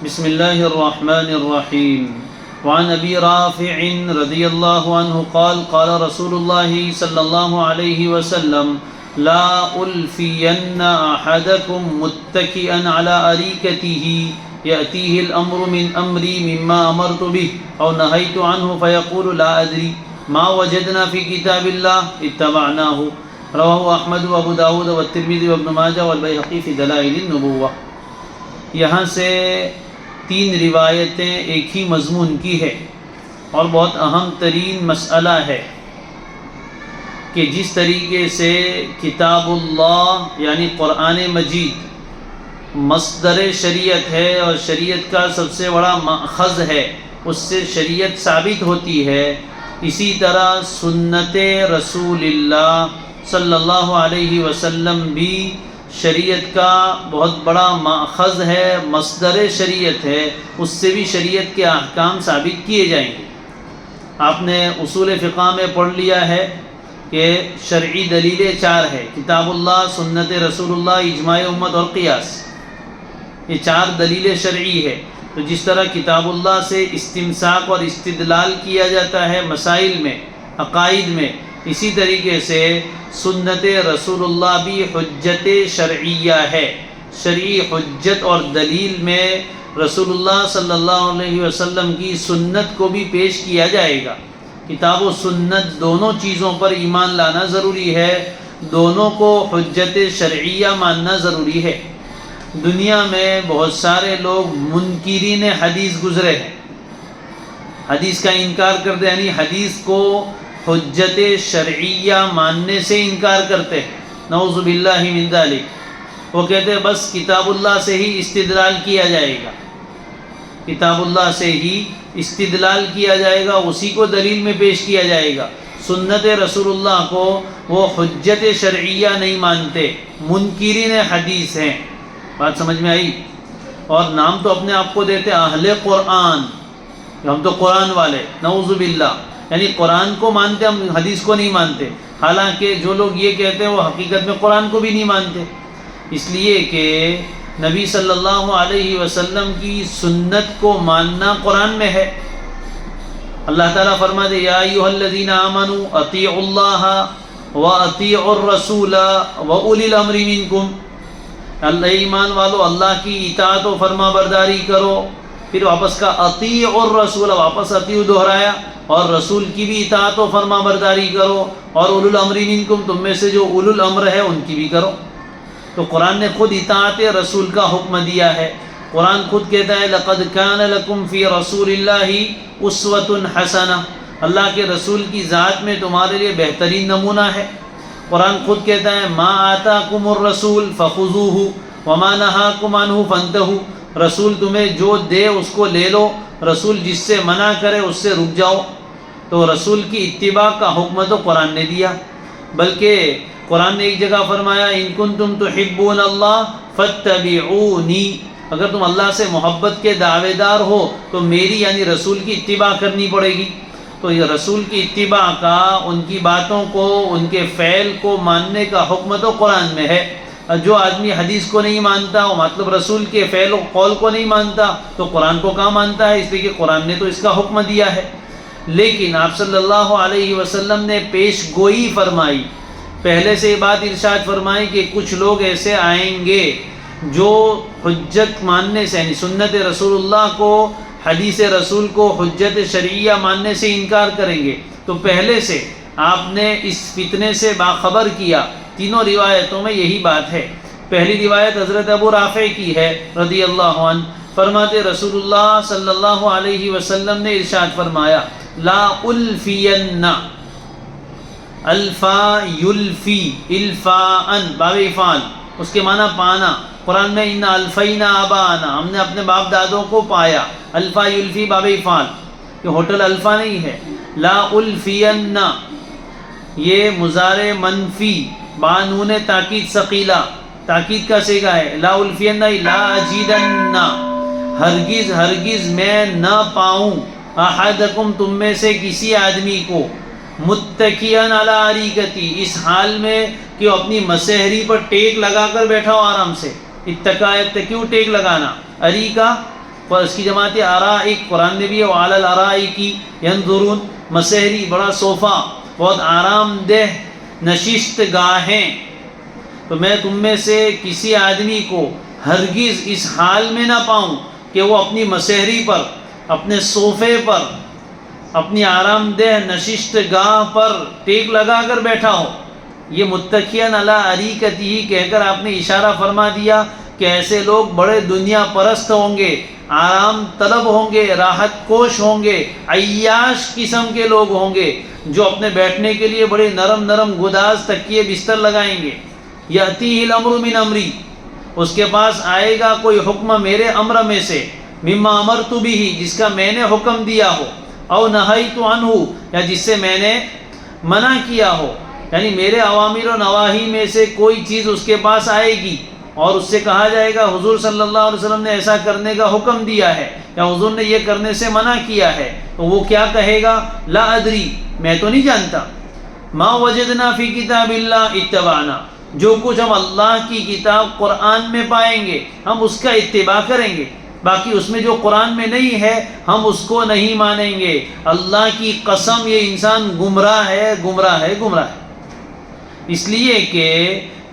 بسم الله الرحمن الرحيم. وعن أبي رافع رضي الله عنه قال قال رسول الله صلى الله عليه وسلم لا ألفين أحدكم متكئا على أريكته يأتيه الأمر من أمري مما أمرت به أو نهيت عنه فيقول لا أدري ما وجدنا في كتاب الله اتبعناه. رواه أحمد وأبو داود والترمذي وابن ماجہ والبيهقي في دلائل النبوة. یہاں سے 3 روایتیں ایک ہی مضمون کی ہے اور بہت اہم ترین مسئلہ ہے کہ جس طریقے سے کتاب اللہ یعنی قرآن مجید مصدر شریعت ہے اور شریعت کا سب سے بڑا ماخذ ہے، اس سے شریعت ثابت ہوتی ہے، اسی طرح سنت رسول اللہ صلی اللہ علیہ وسلم بھی شریعت کا بہت بڑا ماخذ ہے، مصدر شریعت ہے، اس سے بھی شریعت کے احکام ثابت کیے جائیں گے۔ آپ نے اصول فقہ میں پڑھ لیا ہے کہ شرعی دلیلیں 4 ہیں: کتاب اللہ، سنت رسول اللہ، اجماع امت اور قیاس۔ یہ 4 دلیلیں شرعی ہے۔ تو جس طرح کتاب اللہ سے استمساک اور استدلال کیا جاتا ہے مسائل میں، عقائد میں، اسی طریقے سے سنت رسول اللہ بھی حجت شرعیہ ہے۔ شرعی حجت اور دلیل میں رسول اللہ صلی اللہ علیہ وسلم کی سنت کو بھی پیش کیا جائے گا۔ کتاب و سنت دونوں چیزوں پر ایمان لانا ضروری ہے، دونوں کو حجت شرعیہ ماننا ضروری ہے۔ دنیا میں بہت سارے لوگ منکرین حدیث گزرے ہیں، حدیث کا انکار کرتے ہیں، یعنی حدیث کو حجت شرعیہ ماننے سے انکار کرتے ہیں، نعوذ باللہ من ذالک۔ وہ کہتے ہیں بس کتاب اللہ سے ہی استدلال کیا جائے گا، کتاب اللہ سے ہی استدلال کیا جائے گا، اسی کو دلیل میں پیش کیا جائے گا۔ سنت رسول اللہ کو وہ حجت شرعیہ نہیں مانتے، منکرین حدیث ہیں۔ بات سمجھ میں آئی؟ اور نام تو اپنے آپ کو دیتے اہل قرآن، ہم تو قرآن والے، نعوذ باللہ، یعنی قرآن کو مانتے، ہم حدیث کو نہیں مانتے۔ حالانکہ جو لوگ یہ کہتے ہیں وہ حقیقت میں قرآن کو بھی نہیں مانتے، اس لیے کہ نبی صلی اللہ علیہ وسلم کی سنت کو ماننا قرآن میں ہے۔ اللہ تعالیٰ فرماتے یا ایھا الذین آمنوا اطیعوا اللہ واطیعوا الرسول واولی الامر منکم۔ اللہ ایمان والو، اللہ کی اطاعت و فرما برداری کرو، پھر واپس کا اطیعوا الرسول، واپس اطیعوا دہرایا، اور رسول کی بھی اطاعت و فرما برداری کرو، اور اولو الامر منکم، تم میں سے جو اولو الامر ہے ان کی بھی کرو۔ تو قرآن نے خود اطاعت رسول کا حکم دیا ہے۔ قرآن خود کہتا ہے لقد کان لکم فی رسول اللہ اسوۃ حسنہ، اللہ کے رسول کی ذات میں تمہارے لیے بہترین نمونہ ہے۔ قرآن خود کہتا ہے ما آتاکم الرسول فخذوہ وما نہاکم عنہ فانتہوا، رسول تمہیں جو دے اس کو لے لو، رسول جس سے منع کرے اس سے رک جاؤ۔ تو رسول کی اتباع کا حکم تو قرآن نے دیا، بلکہ قرآن نے ایک جگہ فرمایا ان کنتم تحبون اللہ فاتبعونی، اگر تم اللہ سے محبت کے دعوے دار ہو تو میری یعنی رسول کی اتباع کرنی پڑے گی۔ تو یہ رسول کی اتباع کا، ان کی باتوں کو، ان کے فعل کو ماننے کا حکم تو قرآن میں ہے۔ جو آدمی حدیث کو نہیں مانتا، وہ مطلب رسول کے فعل و قول کو نہیں مانتا، تو قرآن کو کہاں مانتا ہے؟ اس لیے کہ قرآن نے تو اس کا حکم دیا ہے۔ لیکن آپ صلی اللہ علیہ وسلم نے پیش گوئی فرمائی، پہلے سے یہ بات ارشاد فرمائی کہ کچھ لوگ ایسے آئیں گے جو حجت ماننے سے، یعنی سنت رسول اللہ کو، حدیث رسول کو حجت شرعیہ ماننے سے انکار کریں گے۔ تو پہلے سے آپ نے اس فتنے سے باخبر کیا۔ تینوں روایتوں میں یہی بات ہے۔ پہلی روایت حضرت ابو رافع کی ہے رضی اللہ عنہ، فرماتے رسول اللہ صلی اللہ علیہ وسلم نے ارشاد فرمایا لا الفین، الفا یلفی، الفاء باب افعال، اس کے معنی پانا۔ قرآن میں ان الفینا ابانا، ہم نے اپنے باپ دادوں کو پایا، الفا یلفی باب افعال، یہ ہوٹل الفا نہیں ہے۔ لا الفین، یہ مضارع منفی، بانون تاکید ثقیلہ، تاکید کا صیغہ ہے۔ لا الفین لا اجیدن، ہرگز ہرگز میں نہ پاؤں، احدکم تم میں سے کسی آدمی کو، متکئن علی اریکتی، اس حال میں کہ وہ اپنی مسحری پر ٹیک لگا کر بیٹھا ہو آرام سے۔ اتکا، اتکیو ٹیک لگانا، اریکہ اس کی جماعت ارائک، قرآن میں بھی ہے وعلی الارائک ینظرون، مسحری بڑا صوفہ، بہت آرام دہ نشست گاہیں. تو میں تم میں سے کسی آدمی کو ہرگز اس حال میں نہ پاؤں کہ وہ اپنی مسحری پر، اپنے صوفے پر، اپنی آرام دہ نشست گاہ پر ٹیک لگا کر بیٹھا ہو. یہ متکئن علی اریکتہ کہہ کر آپ نے اشارہ فرما دیا کہ ایسے لوگ بڑے دنیا پرست ہوں گے، آرام طلب ہوں گے، راحت کوش ہوں گے، عیاش قسم کے لوگ ہوں گے جو اپنے بیٹھنے کے لیے بڑے نرم نرم گداز تکیے بستر لگائیں گے. یأتیہ الامر من امری، اس کے پاس آئے گا کوئی حکم میرے امر میں سے، مما امرت بہ، جس کا میں نے حکم دیا ہو، او نہیت عنہ، یا جس سے میں نے منع کیا ہو. یعنی میرے اوامر و نواہی میں سے کوئی چیز اس کے پاس آئے گی اور اس سے کہا جائے گا حضور صلی اللہ علیہ وسلم نے ایسا کرنے کا حکم دیا ہے یا حضور نے یہ کرنے سے منع کیا ہے، تو وہ کیا کہے گا؟ لا ادری، میں تو نہیں جانتا. ما وجدنا فی کتاب اللہ اتبعنا، جو کچھ ہم اللہ کی کتاب قرآن میں پائیں گے ہم اس کا اتباع کریں گے، باقی اس میں جو قرآن میں نہیں ہے ہم اس کو نہیں مانیں گے. اللہ کی قسم یہ انسان گمراہ ہے، گمراہ ہے، گمراہ ہے. اس لیے کہ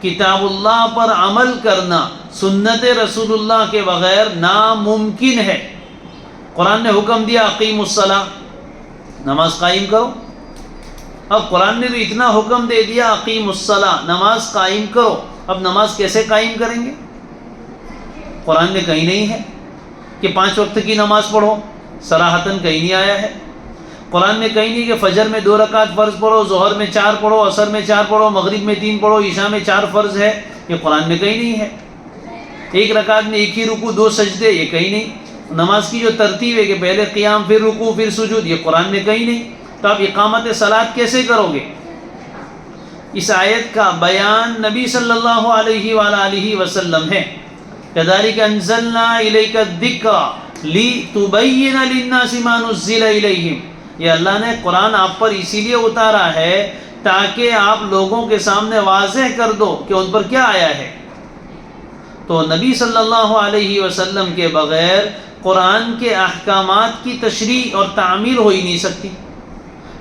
کتاب اللہ پر عمل کرنا سنت رسول اللہ کے بغیر ناممکن ہے. قرآن نے حکم دیا اقیموا الصلاۃ، نماز قائم کرو. اب قرآن نے تو اتنا حکم دے دیا اقیموا الصلاۃ، نماز قائم کرو. اب نماز کیسے قائم کریں گے؟ قرآن میں کہیں نہیں ہے کہ 5 وقت کی نماز پڑھو، صراحتاً کہیں نہیں آیا ہے. قرآن میں کہیں نہیں کہ فجر میں 2 رکعت فرض پڑھو، ظہر میں 4 پڑھو، عصر میں 4 پڑھو، مغرب میں 3 پڑھو، عشاء میں 4 فرض ہے. یہ قرآن میں کہیں نہیں ہے. 1 رکعت میں 1 ہی رکوع 2 سجدے، یہ کہیں نہیں. نماز کی جو ترتیب ہے کہ پہلے قیام پھر رکوع پھر سجود، یہ قرآن میں کہیں نہیں. تو آپ اقامت صلاۃ کیسے کرو گے؟ اس آیت کا بیان نبی صلی اللہ علیہ وآلہ وسلم ہے. کذالک انزلنا الیک الذکر لتبین للناس ما نزل الیہم، یہ اللہ نے قرآن آپ پر اسی لیے اتارا ہے تاکہ آپ لوگوں کے سامنے واضح کر دو کہ ان پر کیا آیا ہے. تو نبی صلی اللہ علیہ وسلم کے بغیر قرآن کے احکامات کی تشریح اور تعمیل ہو ہی نہیں سکتی.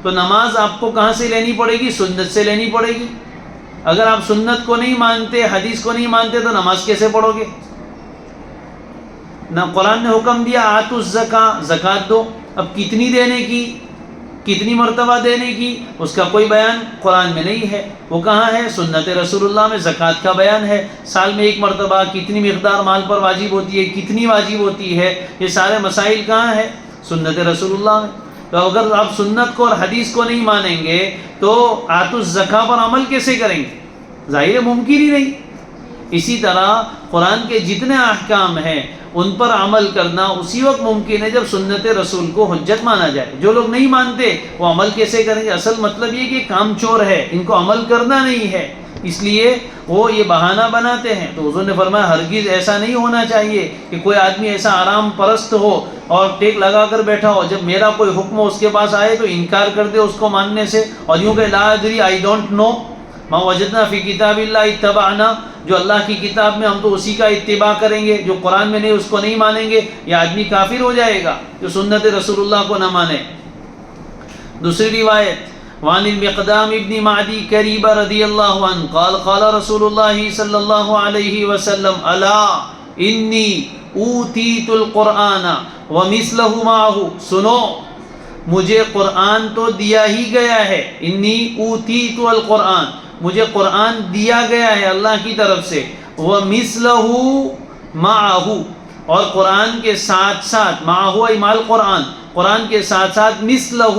تو نماز آپ کو کہاں سے لینی پڑے گی؟ سنت سے لینی پڑے گی. اگر آپ سنت کو نہیں مانتے، حدیث کو نہیں مانتے، تو نماز کیسے پڑھو گے؟ نہ قرآن نے حکم دیا آتوا الزکاۃ، زکوٰۃ دو. اب کتنی دینے کی، کتنی مرتبہ دینے کی، اس کا کوئی بیان قرآن میں نہیں ہے. وہ کہاں ہے؟ سنت رسول اللہ میں زکوٰۃ کا بیان ہے. سال میں 1 مرتبہ کتنی مقدار مال پر واجب ہوتی ہے، کتنی واجب ہوتی ہے، یہ سارے مسائل کہاں ہے؟ سنت رسول اللہ میں. تو اگر آپ سنت کو اور حدیث کو نہیں مانیں گے تو آتوا الزکاۃ پر عمل کیسے کریں گے؟ ظاہر ہے ممکن ہی نہیں. اسی طرح قرآن کے جتنے احکام ہیں ان پر عمل کرنا اسی وقت ممکن ہے جب سنت رسول کو حجت مانا جائے. جو لوگ نہیں مانتے وہ عمل کیسے کریں گے؟ اصل مطلب یہ کہ کام چور ہے، ان کو عمل کرنا نہیں ہے، اس لیے وہ یہ بہانہ بناتے ہیں. تو حضور نے فرمایا ہرگز ایسا نہیں ہونا چاہیے کہ کوئی آدمی ایسا آرام پرست ہو اور ٹیک لگا کر بیٹھا ہو، جب میرا کوئی حکم ہو اس کے پاس آئے تو انکار کر دے اس کو ماننے سے، اور یوں کہ لا ادری، آئی ڈونٹ نو، ما وجدنا فی کتاب اللہ اتبعنا، جو اللہ کی کتاب میں ہم تو اسی کا اتباع کریں گے، جو قرآن میں نہیں اس کو نہیں مانیں گے. یہ آدمی کافر ہو جائے گا جو سنت رسول اللہ کو نہ مانے. دوسری روایت وعن المقدام ابن معدی کریبہ رضی اللہ عنہ قال قال رسول اللہ صلی اللہ علیہ وسلم الا انی اوتیت القرآن ومثلہ معہ، سنو مجھے قرآن تو دیا ہی گیا ہے. انی اوتیت القرآن، مجھے قرآن دیا گیا ہے اللہ کی طرف سے. وَمِثْلَهُ مَعَهُ، اور قرآن کے ساتھ ساتھ، معہو مال قرآن، قرآن کے ساتھ ساتھ مثلہ،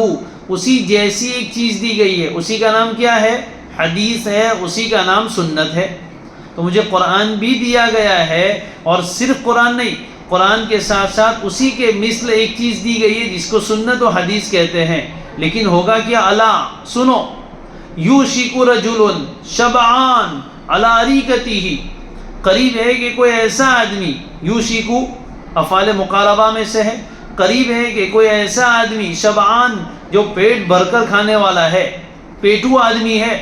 اسی جیسی ایک چیز دی گئی ہے. اسی کا نام کیا ہے؟ حدیث ہے، اسی کا نام سنت ہے. تو مجھے قرآن بھی دیا گیا ہے، اور صرف قرآن نہیں، قرآن کے ساتھ ساتھ اسی کے مثل ایک چیز دی گئی ہے جس کو سنت و حدیث کہتے ہیں. لیکن ہوگا کیا؟ الا، سنو، یوشک رجل شبعان علی اریکتہ، قریب ہے کہ کوئی ایسا آدمی، یوشک افعال مقاربہ میں سے ہے، قریب ہے کہ کوئی ایسا آدمی شبعان جو پیٹ بھر کر کھانے والا ہے، پیٹو آدمی ہے.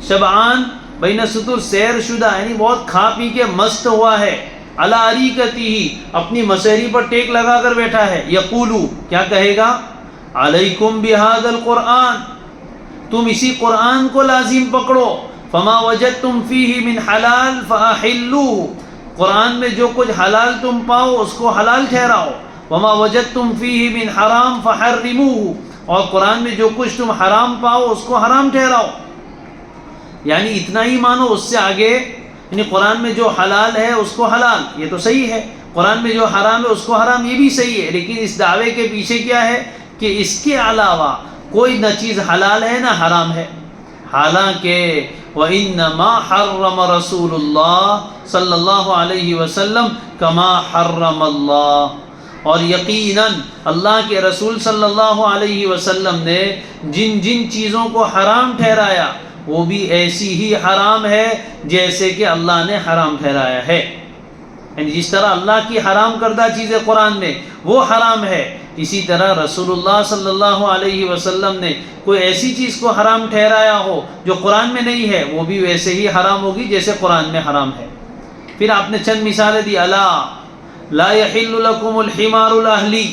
شبعان بین سطور سیر شدہ، یعنی بہت کھا پی کے مست ہوا ہے، علی اریکتہ، اپنی مسہری پر ٹیک لگا کر بیٹھا ہے، یقولو، کیا کہے گا؟ علیکم بہذا القرآن، تم اسی قرآن کو لازم پکڑو، فما وجدتم فیہ من حلال فاحلوہ، قرآن میں جو کچھ حلال تم پاؤ اس کو حلال ٹھہراؤ، وما وجدتم فیہ من حرام فحرموہ، اور قرآن میں جو کچھ تم حرام پاؤ اس کو حرام ٹھہراؤ۔ یعنی اتنا ہی مانو، اس سے آگے، یعنی قرآن میں جو حلال ہے اس کو حلال، یہ تو صحیح ہے، قرآن میں جو حرام ہے اس کو حرام، یہ بھی صحیح ہے، لیکن اس دعوے کے پیچھے کیا ہے کہ اس کے علاوہ کوئی نہ چیز حلال ہے نہ حرام ہے، حالانکہ وَإِنَّمَا حَرَّمَ رَسُولُ اللَّهِ صلی اللہ علیہ وسلم کما حرم اللہ، اور یقیناً اللہ کے رسول صلی اللہ علیہ وسلم نے جن جن چیزوں کو حرام ٹھہرایا وہ بھی ایسی ہی حرام ہے جیسے کہ اللہ نے حرام ٹھہرایا ہے، یعنی جس طرح اللہ کی حرام کردہ چیزیں قرآن میں وہ حرام ہے، اسی طرح رسول اللہ صلی اللہ علیہ وسلم نے کوئی ایسی چیز کو حرام ٹھہرایا ہو جو قرآن میں نہیں ہے وہ بھی ویسے ہی حرام ہوگی جیسے قرآن میں حرام ہے۔ پھر آپ نے چند مثالیں دی، الا لا يحل لكم الحمار الاهلی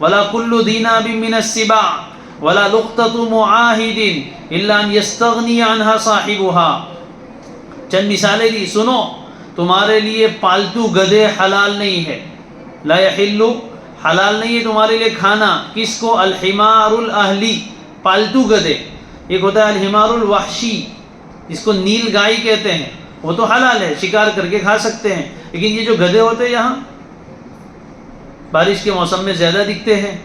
ولا كل ذی ناب من السباع ولا لقطة معاہد الا ان يستغنی عنها صاحبها، چند مثالیں دی، سنو تمہارے لیے پالتو گدھے حلال نہیں ہے، لا يحل، حلال نہیں ہے تمہارے لیے کھانا، کس کو؟ الحمار الاہلی، پالتو گدھے، ایک ہوتا ہے الحمار الوحشی جس کو نیل گائے کہتے ہیں، وہ تو حلال ہے، شکار کر کے کھا سکتے ہیں، لیکن یہ جو گدھے ہوتے ہیں یہاں بارش کے موسم میں زیادہ دکھتے ہیں،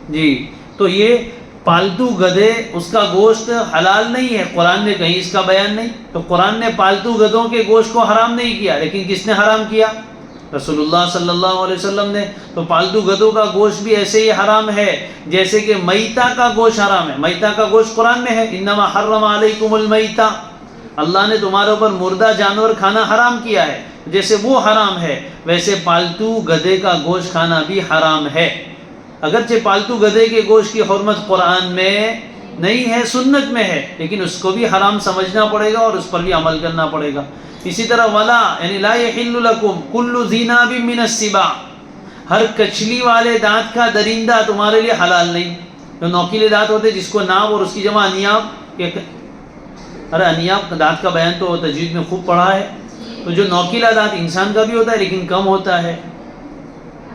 جی، تو یہ پالتو گدھے، اس کا گوشت حلال نہیں ہے، قرآن میں کہیں اس کا بیان نہیں، تو قرآن نے پالتو گدھوں کے گوشت کو حرام نہیں کیا، لیکن کس نے حرام کیا؟ رسول اللہ صلی اللہ علیہ وسلم نے، تو پالتو گدھوں کا گوشت بھی ایسے ہی حرام ہے جیسے کہ میتہ کا گوشت حرام ہے، میتہ کا گوشت قرآن میں ہے، انما حرم علیکم المیتہ، اللہ نے تمہارے اوپر مردہ جانور کھانا حرام کیا ہے، جیسے وہ حرام ہے ویسے پالتو گدھے کا گوشت کھانا بھی حرام ہے، اگرچہ پالتو گدھے کے گوشت کی حرمت قرآن میں نہیں ہے، سنت میں ہے، لیکن اس کو بھی حرام سمجھنا پڑے گا اور اس پر بھی عمل کرنا پڑے گا۔ اسی طرح ولا، یعنی لا یحل لکم کل ذی ناب من السباع، ہر کچلی والے دانت کا درندہ تمہارے لیے حلال نہیں، جو نوکیلے دانت ہوتے جس کو ناب اور اس کی جمع انیاب، ارے انیاب دانت کا بیان تو تجوید میں خوب پڑھا ہے، تو جو نوکیلا دانت انسان کا بھی ہوتا ہے لیکن کم ہوتا ہے،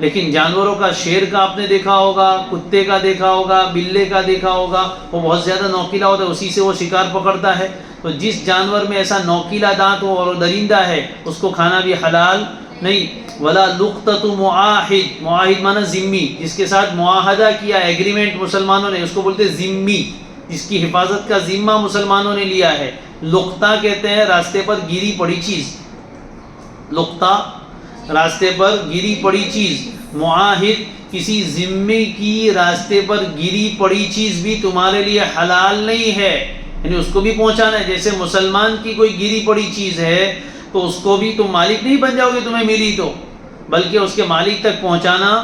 لیکن جانوروں کا، شیر کا آپ نے دیکھا ہوگا، کتے کا دیکھا ہوگا، بلے کا دیکھا ہوگا، وہ بہت زیادہ نوکیلا ہوتا ہے، اسی سے وہ شکار پکڑتا ہے، تو جس جانور میں ایسا نوکیلا دانت ہو اور درندہ ہے اس کو کھانا بھی حلال نہیں۔ ولا لقطۃ معاہد، معاہد مانا ذمی، جس کے ساتھ معاہدہ کیا، ایگریمنٹ مسلمانوں نے، اس کو بولتے ذمی، جس کی حفاظت کا ذمہ مسلمانوں نے لیا ہے۔ لقطہ کہتے ہیں راستے پر گری پڑی چیز، لقطہ راستے پر گری پڑی چیز، معاہد کسی ذمے کی راستے پر گری پڑی چیز بھی تمہارے لیے حلال نہیں ہے، یعنی اس کو بھی پہنچانا ہے، جیسے مسلمان کی کوئی گری پڑی چیز ہے تو اس کو بھی تم مالک نہیں بن جاؤ گے تمہیں ملی تو، بلکہ اس کے مالک تک پہنچانا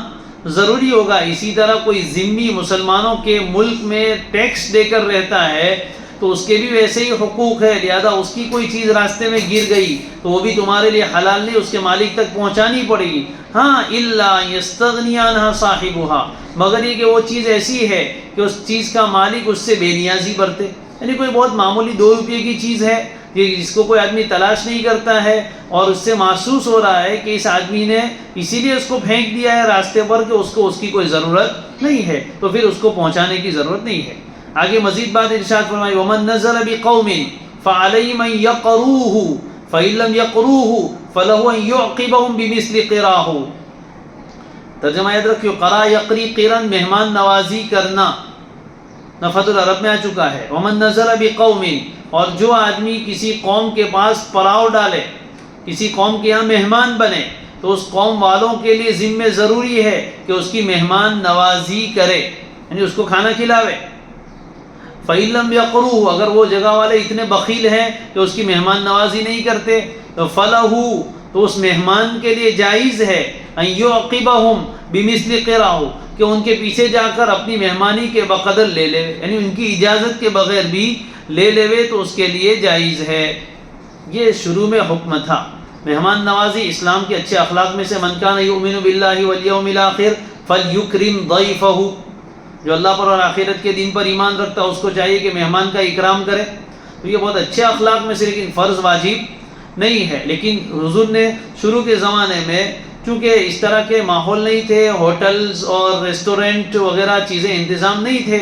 ضروری ہوگا۔ اسی طرح کوئی ذمی مسلمانوں کے ملک میں ٹیکس دے کر رہتا ہے تو اس کے بھی ویسے ہی حقوق ہے، لہذا اس کی کوئی چیز راستے میں گر گئی تو وہ بھی تمہارے لیے حلال نہیں، اس کے مالک تک پہنچانی پڑے گی۔ ہاں الا یستغنی عنہا صاحبہا، مگر یہ کہ وہ چیز ایسی ہے کہ اس چیز کا مالک اس سے بے نیازی برتے، یعنی کوئی بہت معمولی 2 روپے کی چیز ہے جس کو کوئی آدمی تلاش نہیں کرتا ہے اور اس سے محسوس ہو رہا ہے کہ اس آدمی نے اسی لیے اس کو پھینک دیا ہے راستے پر کہ اس کو اس کی کوئی ضرورت نہیں ہے، تو پھر اس کو پہنچانے کی ضرورت نہیں ہے۔ آگے مزید بات ارشاد فرمائی، وَمَن نَزَلَ بِقَوْمٍ فَعَلَيْهِ مَن يَقْرُوهُ فَإِن لَّمْ يَقْرُوهُ فَلَهُ أَن يُعْقِبَهُم بِمِثْلِ قِرَاهُ، ترجمہ یاد رکھیو، قرا یقری قرن، مہمان نوازی کرنا، نفت العرب میں آ چکا ہے۔ وَمَن نَزَلَ بِقَوْمٍ، اور جو آدمی کسی قوم کے پاس پڑاؤ ڈالے، کسی قوم کے یہاں مہمان بنے، تو اس قوم والوں کے لیے ذمہ ضروری ہے کہ اس کی مہمان نوازی کرے، یعنی اس کو کھانا کھلاوے۔ فَإِن لَّمْ يَقْرُوهُ، اگر وہ جگہ والے اتنے بخیل ہیں کہ اس کی مہمان نوازی نہیں کرتے، تو فَلَهُ، تو اس مہمان کے لیے جائز ہے، أَن يُعْقِبَهُم بِمِثْلِ قِرَاهُ، کہ ان کے پیچھے جا کر اپنی مہمانی کے بقدر لے لے، یعنی ان کی اجازت کے بغیر بھی لے لے تو اس کے لیے جائز ہے۔ یہ شروع میں حکم تھا، مہمان نوازی اسلام کے اچھے اخلاق میں سے من کان یؤمن باللہ والیوم الآخر فلیکرم ضیفہ، جو اللہ پر اور آخرت کے دن پر ایمان رکھتا ہے اس کو چاہیے کہ مہمان کا اکرام کرے. تو یہ بہت اچھے اخلاق میں سے، لیکن فرض واجب نہیں ہے. لیکن حضور نے شروع کے زمانے میں چونکہ اس طرح کے ماحول نہیں تھے، ہوٹلز اور ریسٹورنٹ وغیرہ چیزیں انتظام نہیں تھے،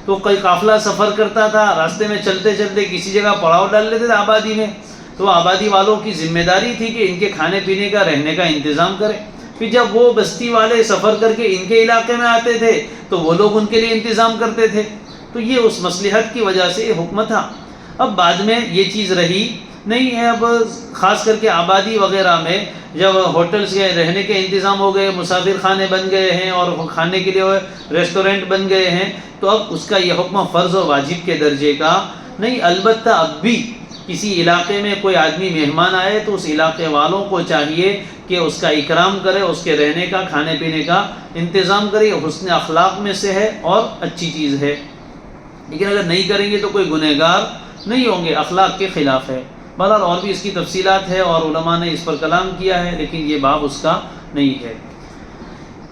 تو کوئی قافلہ سفر کرتا تھا، راستے میں چلتے چلتے کسی جگہ پڑاؤ ڈال لیتے تھے آبادی میں، تو آبادی والوں کی ذمہ داری تھی کہ ان کے کھانے پینے کا رہنے کا انتظام کرے. پھر جب وہ بستی والے سفر کر کے ان کے علاقے میں آتے تھے تو وہ لوگ ان کے لیے انتظام کرتے تھے. تو یہ اس مصلحت کی وجہ سے یہ حکم تھا. اب بعد میں یہ چیز رہی نہیں ہے. اب خاص کر کے آبادی وغیرہ میں جب ہوٹلز کے رہنے کے انتظام ہو گئے، مسافر خانے بن گئے ہیں اور کھانے کے لیے ریسٹورنٹ بن گئے ہیں، تو اب اس کا یہ حکم فرض اور واجب کے درجے کا نہیں. البتہ اب بھی کسی علاقے میں کوئی آدمی مہمان آئے تو اس علاقے والوں کو چاہیے کہ اس کا اکرام کرے، اس کے رہنے کا کھانے پینے کا انتظام کرے. حسن اخلاق میں سے ہے اور اچھی چیز ہے. لیکن اگر نہیں کریں گے تو کوئی گنہگار نہیں ہوں گے، اخلاق کے خلاف ہے. بہرحال اور بھی اس کی تفصیلات ہے اور علماء نے اس پر کلام کیا ہے، لیکن یہ باب اس کا نہیں ہے.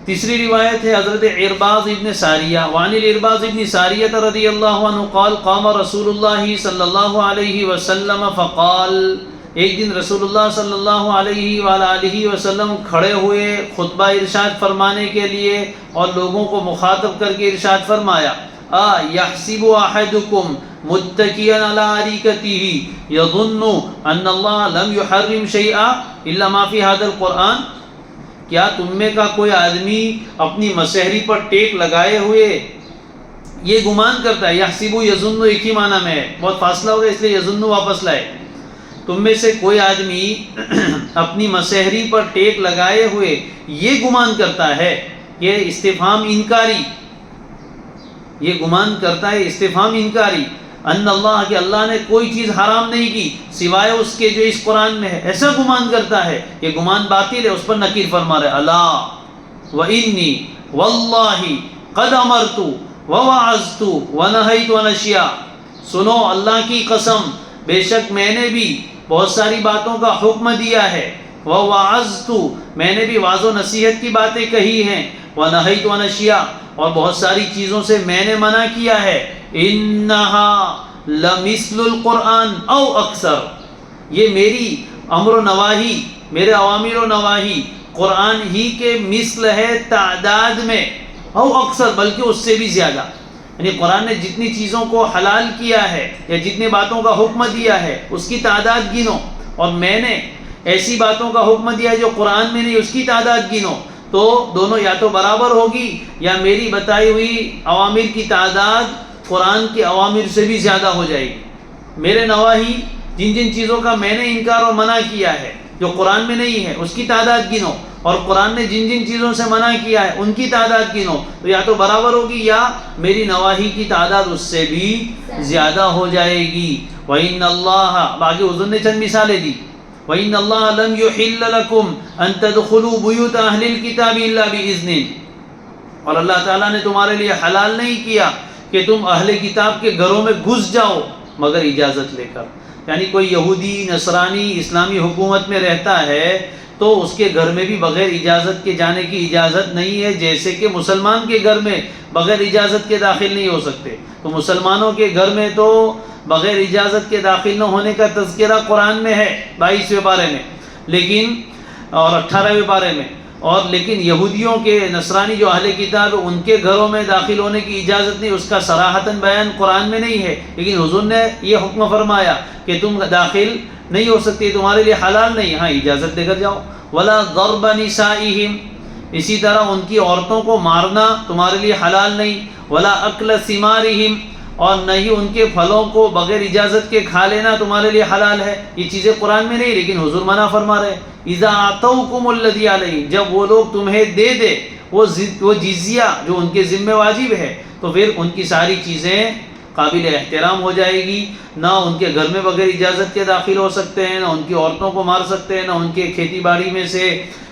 تیسری روایت ہے حضرت ارباض ابن ساریہ، وعن الارباض ابن ساریہ رضی اللہ عنہ قال قام رسول اللہ صلی اللہ علیہ وسلم فقال، ایک دن رسول اللہ صلی اللہ علیہ وآلہ وسلم کھڑے ہوئے خطبہ ارشاد فرمانے کے لیے اور لوگوں کو مخاطب کر کے ارشاد فرمایا، یحسب احدکم متکئا علی اریکتہ یظن ان اللہ لم یحرم شیئا الا ما فی ھذا القرآن، کیا تم میں کا کوئی آدمی اپنی مسحری پر ٹیک لگائے ہوئے یہ گمان کرتا ہے، یحسب یظن ایک ہی معنی میں ہے، بہت فاصلہ ہوگا اس لیے یظن واپس لائے. تم میں سے کوئی آدمی اپنی مسحری پر ٹیک لگائے ہوئے یہ گمان کرتا ہے، یہ استفہام انکاری، یہ گمان کرتا ہے استفہام انکاری، ان اللہ کہ اللہ نے کوئی چیز حرام نہیں کی سوائے اس کے جو اس قرآن میں ہے، ایسا گمان کرتا ہے، یہ گمان باطل ہے. اس پر نکیر فرما رہے الا وانی واللہ قد امرت ووعظت ونہیت عن اشیاء، سنو اللہ کی قسم بے شک میں نے بھی بہت ساری باتوں کا حکم دیا ہے، ووعظت میں نے بھی واعظ و نصیحت کی باتیں کہی ہیں، ونہیت عن اشیاء اور بہت ساری چیزوں سے میں نے منع کیا ہے. انہا لمثل القرآن او اکثر، یہ میری امر و نواہی، میرے اوامر و نواہی قرآن ہی کے مثل ہے تعداد میں، او اکثر بلکہ اس سے بھی زیادہ. یعنی قرآن نے جتنی چیزوں کو حلال کیا ہے یا جتنی باتوں کا حکم دیا ہے اس کی تعداد گنو، اور میں نے ایسی باتوں کا حکم دیا ہے جو قرآن میں نہیں، اس کی تعداد گنو. تو دونوں یا تو برابر ہوگی یا میری بتائی ہوئی اوامر کی تعداد قرآن کے اوامر سے بھی زیادہ ہو جائے گی. میرے نواہی جن جن چیزوں کا میں نے انکار اور منع کیا ہے جو قرآن میں نہیں ہے اس کی تعداد گنو، اور قرآن نے جن جن چیزوں سے منع کیا ہے ان کی تعداد گنو، تو یا تو برابر ہوگی یا میری نواہی کی تعداد اس سے بھی زیادہ ہو جائے گی. وَإِنَّ اللَّهَ، باقی حضور نے چند مثالیں دی، وَإِنَّ اللَّهَ لَمْ يُحِلَّ لَكُمْ أَن تَدْخُلُوا بُيُوتَ أَهْلِ الْكِتَابِ إِلَّا بِإِذْنٍ، اور اللہ تعالیٰ نے تمہارے لیے حلال نہیں کیا کہ تم اہل کتاب کے گھروں میں گھس جاؤ مگر اجازت لے کر. یعنی کوئی یہودی نصرانی اسلامی حکومت میں رہتا ہے تو اس کے گھر میں بھی بغیر اجازت کے جانے کی اجازت نہیں ہے، جیسے کہ مسلمان کے گھر میں بغیر اجازت کے داخل نہیں ہو سکتے. تو مسلمانوں کے گھر میں تو بغیر اجازت کے داخل نہ ہونے کا تذکرہ قرآن میں ہے 22ویں پارے میں، لیکن اور 18ویں پارے میں، اور لیکن یہودیوں کے نصرانی جو اہل کتاب ان کے گھروں میں داخل ہونے کی اجازت نہیں، اس کا صراحتاً بیان قرآن میں نہیں ہے. لیکن حضور نے یہ حکم فرمایا کہ تم داخل نہیں ہو سکتے، تمہارے لیے حلال نہیں، ہاں اجازت دے کر جاؤ. ولا ضرب نسائہم، اسی طرح ان کی عورتوں کو مارنا تمہارے لیے حلال نہیں. ولا اکل ثمارہم، اور نہیں ان کے پھلوں کو بغیر اجازت کے کھا لینا تمہارے لیے حلال ہے. یہ چیزیں قرآن میں نہیں لیکن حضور منع فرما رہے. اذا اعطوکم الذی علیہ، جب وہ لوگ تمہیں دے دے وہ جزیہ جو ان کے ذمہ واجب ہے، تو پھر ان کی ساری چیزیں قابل احترام ہو جائے گی. نہ ان کے گھر میں بغیر اجازت کے داخل ہو سکتے ہیں، نہ ان کی عورتوں کو مار سکتے ہیں، نہ ان کے کھیتی باڑی میں سے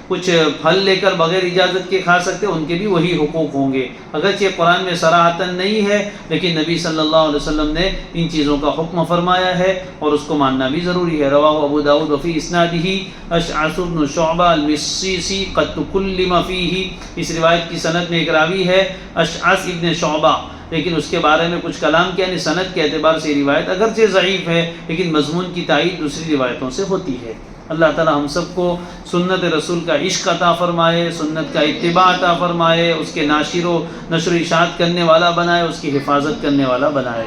کچھ پھل لے کر بغیر اجازت کے کھا سکتے ان کے بھی وہی حقوق ہوں گے، اگرچہ قرآن میں صراحتاً نہیں ہے لیکن نبی صلی اللہ علیہ وسلم نے ان چیزوں کا حکم فرمایا ہے اور اس کو ماننا بھی ضروری ہے۔ رواہ ابو داؤد وفی اسنادہ اشعث بن شعبہ المصیصی قد تکلم فیہ، اس روایت کی سند میں ایک راوی ہے اشعث ابن شعبہ، لیکن اس کے بارے میں کچھ کلام کیا، یعنی سند کے اعتبار سے روایت اگرچہ ضعیف ہے لیکن مضمون کی تائید دوسری روایتوں سے ہوتی ہے۔ اللہ تعالی ہم سب کو سنت رسول کا عشق عطا فرمائے، سنت کا اتباع عطا فرمائے، اس کے نشر و اشاعت کرنے والا بنائے، اس کی حفاظت کرنے والا بنائے۔